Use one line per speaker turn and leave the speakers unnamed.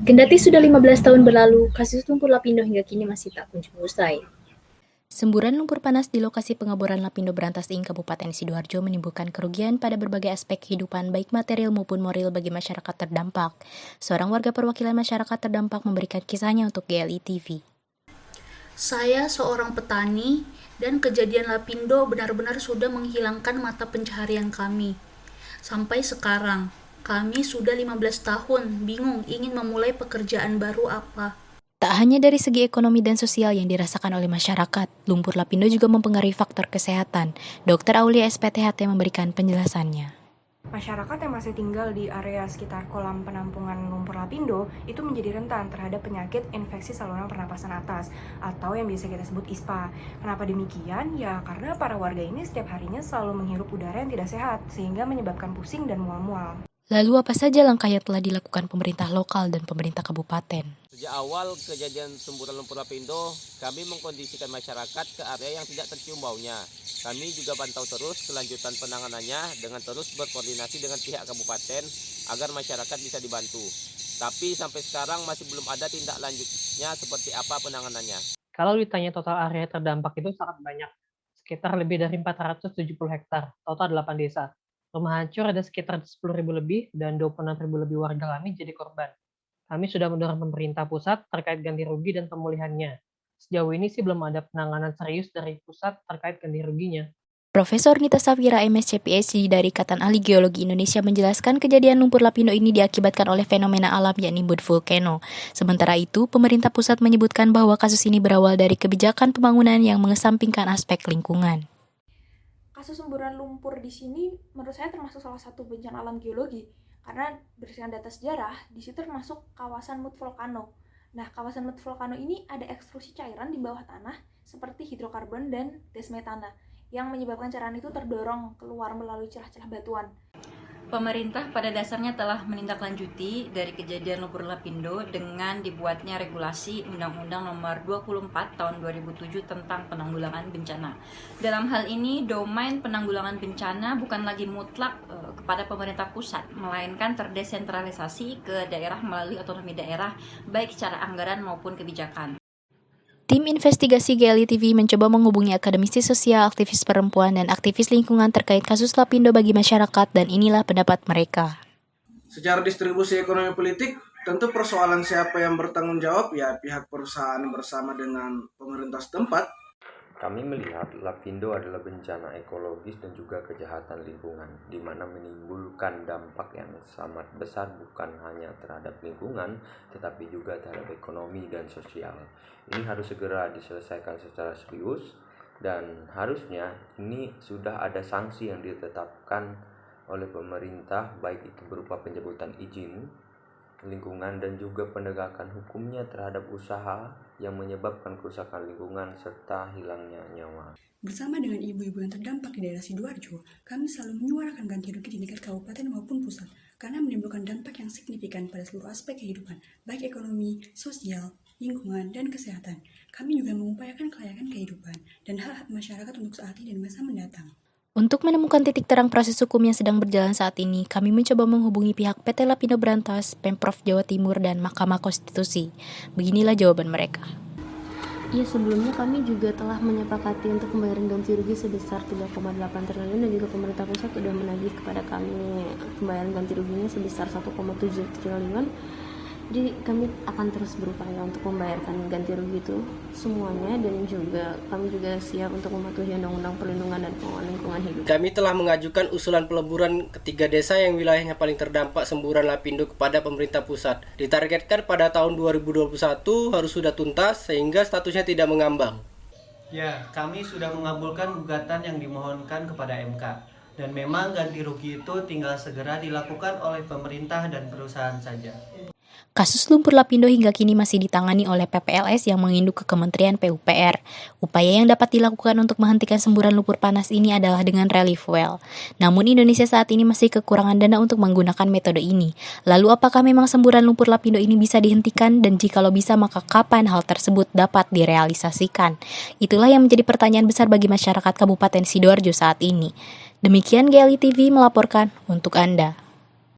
Kendati sudah 15 tahun berlalu, kasus lumpur lapindo hingga kini masih tak kunjung usai. Semburan lumpur panas di lokasi pengeboran lapindo Brantas Ing Kabupaten Sidoarjo menimbulkan kerugian pada berbagai aspek kehidupan baik material maupun moral bagi masyarakat terdampak. Seorang warga perwakilan masyarakat terdampak memberikan kisahnya untuk GLI TV.
Saya seorang petani dan kejadian lapindo benar-benar sudah menghilangkan mata pencaharian kami. Sampai sekarang, kami sudah 15 tahun bingung ingin memulai pekerjaan baru apa.
Tak hanya dari segi ekonomi dan sosial yang dirasakan oleh masyarakat, lumpur lapindo juga mempengaruhi faktor kesehatan. Dr. Aulia SPTHT memberikan penjelasannya.
Masyarakat yang masih tinggal di area sekitar kolam penampungan lumpur lapindo itu menjadi rentan terhadap penyakit infeksi saluran pernapasan atas atau yang biasa kita sebut ISPA. Kenapa demikian? Ya karena para warga ini setiap harinya selalu menghirup udara yang tidak sehat sehingga menyebabkan pusing dan mual-mual.
Lalu apa saja langkah yang telah dilakukan pemerintah lokal dan pemerintah kabupaten?
Sejak awal kejadian semburan lumpur lapindo, kami mengkondisikan masyarakat ke area yang tidak tercium baunya. Kami juga pantau terus kelanjutan penanganannya dengan terus berkoordinasi dengan pihak kabupaten agar masyarakat bisa dibantu. Tapi sampai sekarang masih belum ada tindak lanjutnya seperti apa penanganannya.
Kalau ditanya total area terdampak itu sangat banyak, sekitar lebih dari 470 hektar, total 8 desa. Rumah hancur ada sekitar 10.000 lebih dan 26.000 lebih warga kami jadi korban. Kami sudah mendorong pemerintah pusat terkait ganti rugi dan pemulihannya. Sejauh ini sih belum ada penanganan serius dari pusat terkait ganti ruginya.
Profesor Nita Safira MSc PhD dari Ikatan Ahli Geologi Indonesia menjelaskan kejadian lumpur lapindo ini diakibatkan oleh fenomena alam yakni bud volcano. Sementara itu, pemerintah pusat menyebutkan bahwa kasus ini berawal dari kebijakan pembangunan yang mengesampingkan aspek lingkungan.
Kasus semburan lumpur di sini menurut saya termasuk salah satu bencana alam geologi karena berdasarkan data sejarah di situ termasuk kawasan mud volcano. Nah, kawasan mud volcano ini ada ekstrusi cairan di bawah tanah seperti hidrokarbon dan gas metana yang menyebabkan cairan itu terdorong keluar melalui celah-celah batuan.
Pemerintah pada dasarnya telah menindaklanjuti dari kejadian lumpur lapindo dengan dibuatnya regulasi Undang-Undang Nomor 24 Tahun 2007 tentang penanggulangan bencana. Dalam hal ini, domain penanggulangan bencana bukan lagi mutlak kepada pemerintah pusat, melainkan terdesentralisasi ke daerah melalui otonomi daerah, baik secara anggaran maupun kebijakan.
Tim investigasi GLI TV mencoba menghubungi akademisi sosial, aktivis perempuan, dan aktivis lingkungan terkait kasus lapindo bagi masyarakat, dan inilah pendapat mereka.
Secara distribusi ekonomi politik, tentu persoalan siapa yang bertanggung jawab ya pihak perusahaan bersama dengan pemerintah setempat.
Kami melihat lapindo adalah bencana ekologis dan juga kejahatan lingkungan, di mana menimbulkan dampak yang sangat besar bukan hanya terhadap lingkungan, tetapi juga terhadap ekonomi dan sosial. Ini harus segera diselesaikan secara serius, dan harusnya ini sudah ada sanksi yang ditetapkan oleh pemerintah, baik itu berupa pencabutan izin lingkungan dan juga penegakan hukumnya terhadap usaha yang menyebabkan kerusakan lingkungan serta hilangnya nyawa.
Bersama dengan ibu-ibu yang terdampak di daerah Sidoarjo, kami selalu menyuarakan ganti rugi di tingkat kabupaten maupun pusat karena menimbulkan dampak yang signifikan pada seluruh aspek kehidupan, baik ekonomi, sosial, lingkungan, dan kesehatan. Kami juga mengupayakan kelayakan kehidupan dan hak-hak masyarakat untuk saat ini dan masa mendatang.
Untuk menemukan titik terang proses hukum yang sedang berjalan saat ini, kami mencoba menghubungi pihak PT Lapindo Brantas, Pemprov Jawa Timur, dan Mahkamah Konstitusi. Beginilah jawaban mereka.
Ya, sebelumnya kami juga telah menyepakati untuk pembayaran ganti rugi sebesar 3,8 triliun dan juga pemerintah pusat sudah menagih kepada kami pembayaran ganti ruginya sebesar 1,7 triliun. Jadi kami akan terus berupaya untuk membayarkan ganti rugi itu semuanya, dan juga kami juga siap untuk mematuhi Undang-Undang Perlindungan dan Pengelolaan Lingkungan Hidup.
Kami telah mengajukan usulan peleburan ketiga desa yang wilayahnya paling terdampak semburan lapindo kepada pemerintah pusat. Ditargetkan pada tahun 2021 harus sudah tuntas sehingga statusnya tidak mengambang.
Ya, kami sudah mengabulkan gugatan yang dimohonkan kepada MK. Dan memang ganti rugi itu tinggal segera dilakukan oleh pemerintah dan perusahaan saja.
Kasus lumpur lapindo hingga kini masih ditangani oleh PPLS yang menginduk ke Kementerian PUPR. Upaya yang dapat dilakukan untuk menghentikan semburan lumpur panas ini adalah dengan relief well. Namun Indonesia saat ini masih kekurangan dana untuk menggunakan metode ini. Lalu apakah memang semburan lumpur lapindo ini bisa dihentikan, dan jikalau bisa maka kapan hal tersebut dapat direalisasikan? Itulah yang menjadi pertanyaan besar bagi masyarakat Kabupaten Sidoarjo saat ini. Demikian GLI TV melaporkan untuk Anda.